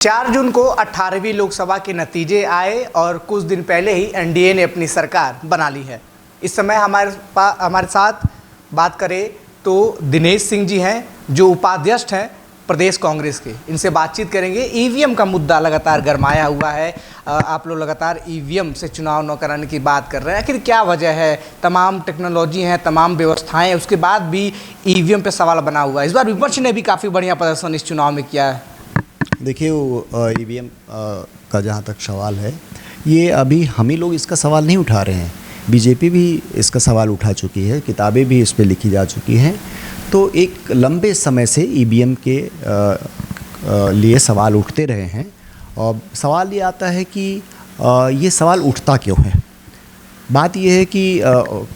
4 जून को 18वीं लोकसभा के नतीजे आए और कुछ दिन पहले ही एनडीए ने अपनी सरकार बना ली है। इस समय हमारे साथ बात करें तो दिनेश सिंह जी हैं जो उपाध्यक्ष हैं प्रदेश कांग्रेस के। इनसे बातचीत करेंगे। ईवीएम का मुद्दा लगातार गरमाया हुआ है। आप लोग लगातार ईवीएम से चुनाव न कराने की बात कर रहे हैं। आखिर क्या वजह है? तमाम टेक्नोलॉजी हैं, तमाम व्यवस्थाएं हैं, उसके बाद भी ईवीएम पे सवाल बना हुआ है। इस बार विपक्ष ने भी काफ़ी बढ़िया प्रदर्शन इस चुनाव में किया है। देखिए, वो ईवीएम का जहाँ तक सवाल है, ये अभी हम ही लोग इसका सवाल नहीं उठा रहे हैं। बीजेपी भी इसका सवाल उठा चुकी है, किताबें भी इस पे लिखी जा चुकी हैं। तो एक लंबे समय से ईवीएम के लिए सवाल उठते रहे हैं। और सवाल ये आता है कि ये सवाल उठता क्यों है। बात यह है कि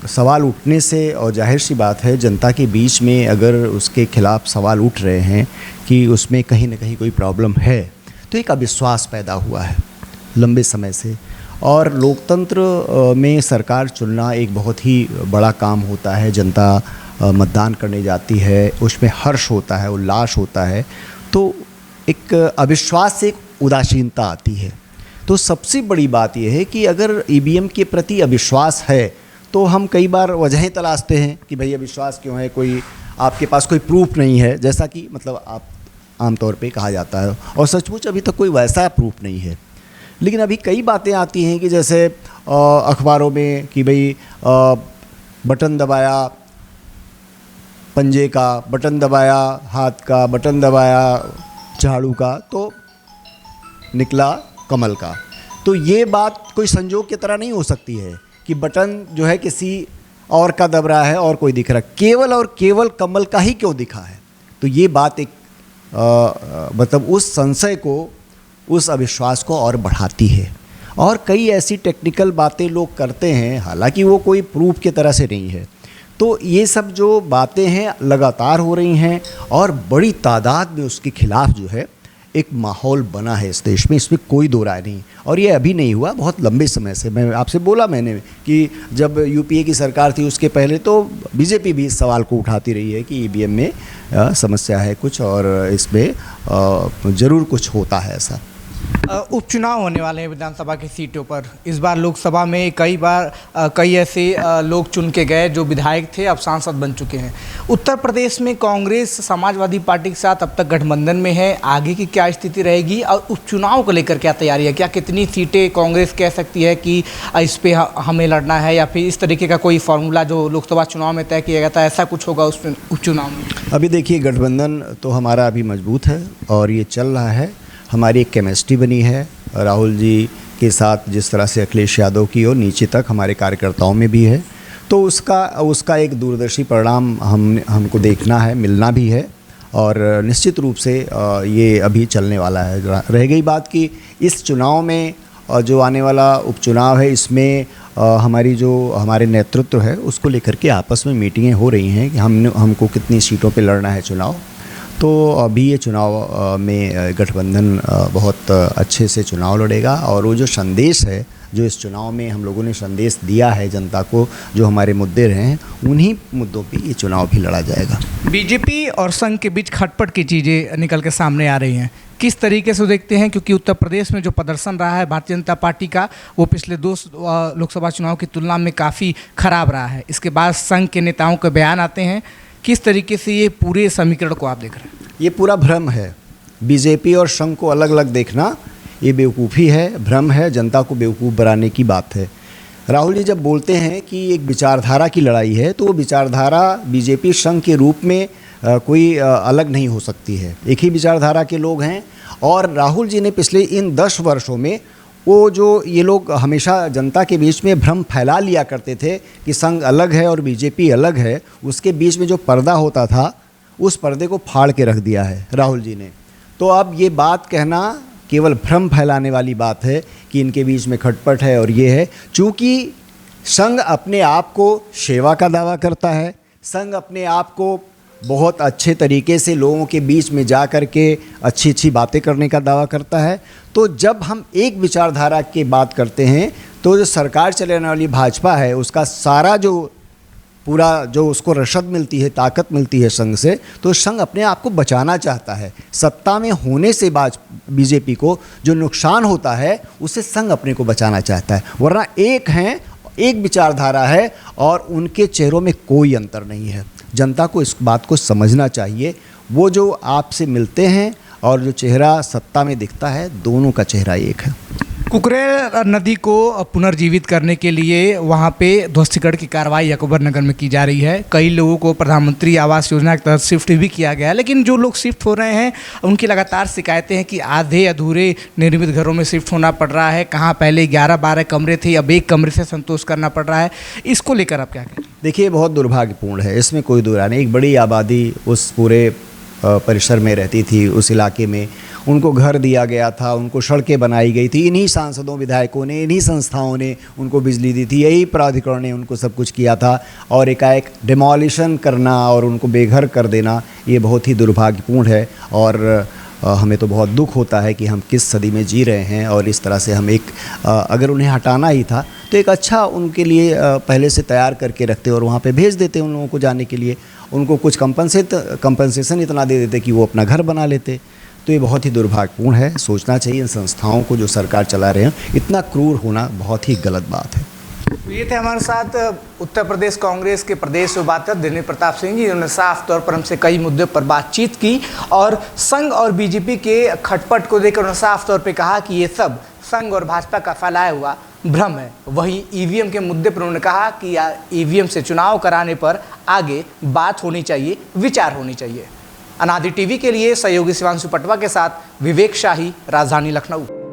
सवाल उठने से, और जाहिर सी बात है, जनता के बीच में अगर उसके खिलाफ सवाल उठ रहे हैं कि उसमें कहीं ना कहीं कोई प्रॉब्लम है, तो एक अविश्वास पैदा हुआ है लंबे समय से। और लोकतंत्र में सरकार चुनना एक बहुत ही बड़ा काम होता है। जनता मतदान करने जाती है, उसमें हर्ष होता है, उल्लास होता है, तो एक अविश्वास से एक उदासीनता आती है। तो सबसे बड़ी बात यह है कि अगर ईवीएम के प्रति अविश्वास है तो हम कई बार वजहें तलाशते हैं कि भाई अविश्वास क्यों है, कोई आपके पास कोई प्रूफ नहीं है, जैसा कि मतलब आप आमतौर पे कहा जाता है। और सचमुच अभी तक कोई वैसा प्रूफ नहीं है। लेकिन अभी कई बातें आती हैं कि जैसे अखबारों में कि भाई बटन दबाया पंजे का, बटन दबाया हाथ का, बटन दबाया झाड़ू का, तो निकला कमल का। तो ये बात कोई संजोग की तरह नहीं हो सकती है कि बटन जो है किसी और का दब रहा है और कोई दिख रहा है, केवल और केवल कमल का ही क्यों दिखा है। तो ये बात एक मतलब उस संशय को, उस अविश्वास को और बढ़ाती है। और कई ऐसी टेक्निकल बातें लोग करते हैं, हालांकि वो कोई प्रूफ की तरह से नहीं है। तो ये सब जो बातें हैं लगातार हो रही हैं और बड़ी तादाद में उसके खिलाफ जो है एक माहौल बना है इस देश में, इसमें कोई दो राय नहीं। और ये अभी नहीं हुआ, बहुत लंबे समय से। मैं आपसे बोला मैंने कि जब यूपीए की सरकार थी उसके पहले तो बीजेपी भी इस सवाल को उठाती रही है कि ईवीएम में समस्या है कुछ, और इसमें ज़रूर कुछ होता है ऐसा। उपचुनाव होने वाले हैं विधानसभा की सीटों पर। इस बार लोकसभा में कई ऐसे लोग चुन के गए जो विधायक थे, अब सांसद बन चुके हैं। उत्तर प्रदेश में कांग्रेस समाजवादी पार्टी के साथ अब तक गठबंधन में है। आगे की क्या स्थिति रहेगी और उपचुनाव को लेकर क्या तैयारी है? क्या कितनी सीटें कांग्रेस कह सकती है कि इस पे हमें लड़ना है, या फिर इस तरीके का कोई फार्मूला जो लोकसभा चुनाव में तय किया गया था ऐसा कुछ होगा उस उपचुनाव में? अभी देखिए, गठबंधन तो हमारा अभी मजबूत है और ये चल रहा है। हमारी एक केमिस्ट्री बनी है राहुल जी के साथ, जिस तरह से अखिलेश यादव की और नीचे तक हमारे कार्यकर्ताओं में भी है। तो उसका एक दूरदर्शी परिणाम हमको देखना है, मिलना भी है। और निश्चित रूप से ये अभी चलने वाला है। रह गई बात कि इस चुनाव में जो आने वाला उपचुनाव है, इसमें हमारे नेतृत्व है उसको लेकर के आपस में मीटिंगें हो रही हैं कि हमको कितनी सीटों पे लड़ना है चुनाव। तो अभी ये चुनाव में गठबंधन बहुत अच्छे से चुनाव लड़ेगा। और वो जो संदेश है, जो इस चुनाव में हम लोगों ने संदेश दिया है जनता को, जो हमारे मुद्दे रहे हैं, उन्हीं मुद्दों पे ये चुनाव भी लड़ा जाएगा। बीजेपी और संघ के बीच खटपट की चीज़ें निकल के सामने आ रही हैं। किस तरीके से देखते हैं? क्योंकि उत्तर प्रदेश में जो प्रदर्शन रहा है भारतीय जनता पार्टी का, वो पिछले 2 लोकसभा चुनाव की तुलना में काफ़ी खराब रहा है। इसके बाद संघ के नेताओं के बयान आते हैं। किस तरीके से ये पूरे समीकरण को आप देख रहे हैं? ये पूरा भ्रम है। बीजेपी और संघ को अलग अलग देखना ये बेवकूफ़ी है, भ्रम है, जनता को बेवकूफ़ बनाने की बात है। राहुल जी जब बोलते हैं कि एक विचारधारा की लड़ाई है, तो वो विचारधारा बीजेपी संघ के रूप में कोई अलग नहीं हो सकती है। एक ही विचारधारा के लोग हैं। और राहुल जी ने पिछले इन 10 वर्षों में वो जो ये लोग हमेशा जनता के बीच में भ्रम फैला लिया करते थे कि संघ अलग है और बीजेपी अलग है, उसके बीच में जो पर्दा होता था उस पर्दे को फाड़ के रख दिया है राहुल जी ने। तो अब ये बात कहना केवल भ्रम फैलाने वाली बात है कि इनके बीच में खटपट है और ये है। चूँकि संघ अपने आप को सेवा का दावा करता है, संघ अपने आप को बहुत अच्छे तरीके से लोगों के बीच में जा कर के अच्छी अच्छी बातें करने का दावा करता है। तो जब हम एक विचारधारा की बात करते हैं, तो जो सरकार चलाने वाली भाजपा है, उसका सारा जो पूरा जो उसको रसद मिलती है, ताकत मिलती है संघ से, तो संघ अपने आप को बचाना चाहता है। सत्ता में होने से बाद बीजेपी को जो नुकसान होता है उससे संघ अपने को बचाना चाहता है, वरना एक हैं, एक विचारधारा है और उनके चेहरों में कोई अंतर नहीं है। जनता को इस बात को समझना चाहिए। वो जो आपसे मिलते हैं और जो चेहरा सत्ता में दिखता है, दोनों का चेहरा एक है। कुकरेल नदी को पुनर्जीवित करने के लिए वहाँ पे ध्वस्तीकरण की कार्रवाई अकबर नगर में की जा रही है। कई लोगों को प्रधानमंत्री आवास योजना के तहत शिफ्ट भी किया गया है, लेकिन जो लोग शिफ्ट हो रहे हैं उनकी लगातार शिकायतें हैं कि आधे अधूरे निर्मित घरों में शिफ्ट होना पड़ रहा है। कहाँ पहले 11-12 कमरे थे, अब एक कमरे से संतोष करना पड़ रहा है। इसको लेकर आप क्या कहें? देखिए, बहुत दुर्भाग्यपूर्ण है, इसमें कोई दो राय नहीं। एक बड़ी आबादी उस पूरे परिसर में रहती थी, उस इलाके में उनको घर दिया गया था, उनको सड़कें बनाई गई थी। इन्हीं सांसदों, विधायकों ने, इन्हीं संस्थाओं ने उनको बिजली दी थी, यही प्राधिकरण ने उनको सब कुछ किया था। और एकाएक डिमोलिशन करना और उनको बेघर कर देना, ये बहुत ही दुर्भाग्यपूर्ण है। और हमें तो बहुत दुख होता है कि हम किस सदी में जी रहे हैं और इस तरह से हम एक अगर उन्हें हटाना ही था तो एक अच्छा उनके लिए पहले से तैयार करके रखते और वहाँ पे भेज देते उन लोगों को जाने के लिए। उनको कुछ कंपनसेशन इतना दे देते कि वो अपना घर बना लेते। तो ये बहुत ही दुर्भाग्यपूर्ण है। सोचना चाहिए इन संस्थाओं को जो सरकार चला रहे हैं, इतना क्रूर होना बहुत ही गलत बात है। ये थे हमारे साथ उत्तर प्रदेश कांग्रेस के प्रदेश उपाध्यक्ष दिनेश प्रताप सिंह जी, जिन्होंने साफ तौर पर हमसे कई मुद्दों पर बातचीत की और संघ और बीजेपी के खटपट को देखकर उन्होंने साफ तौर पर कहा कि ये सब संघ और भाजपा का फैलाया हुआ भ्रम है। वहीं ईवीएम के मुद्दे पर उन्होंने कहा कि ईवीएम से चुनाव कराने पर आगे बात होनी चाहिए, विचार होनी चाहिए। अनादि टीवी के लिए सहयोगी शिवांशु पटवा के साथ विवेक शाही, राजधानी लखनऊ।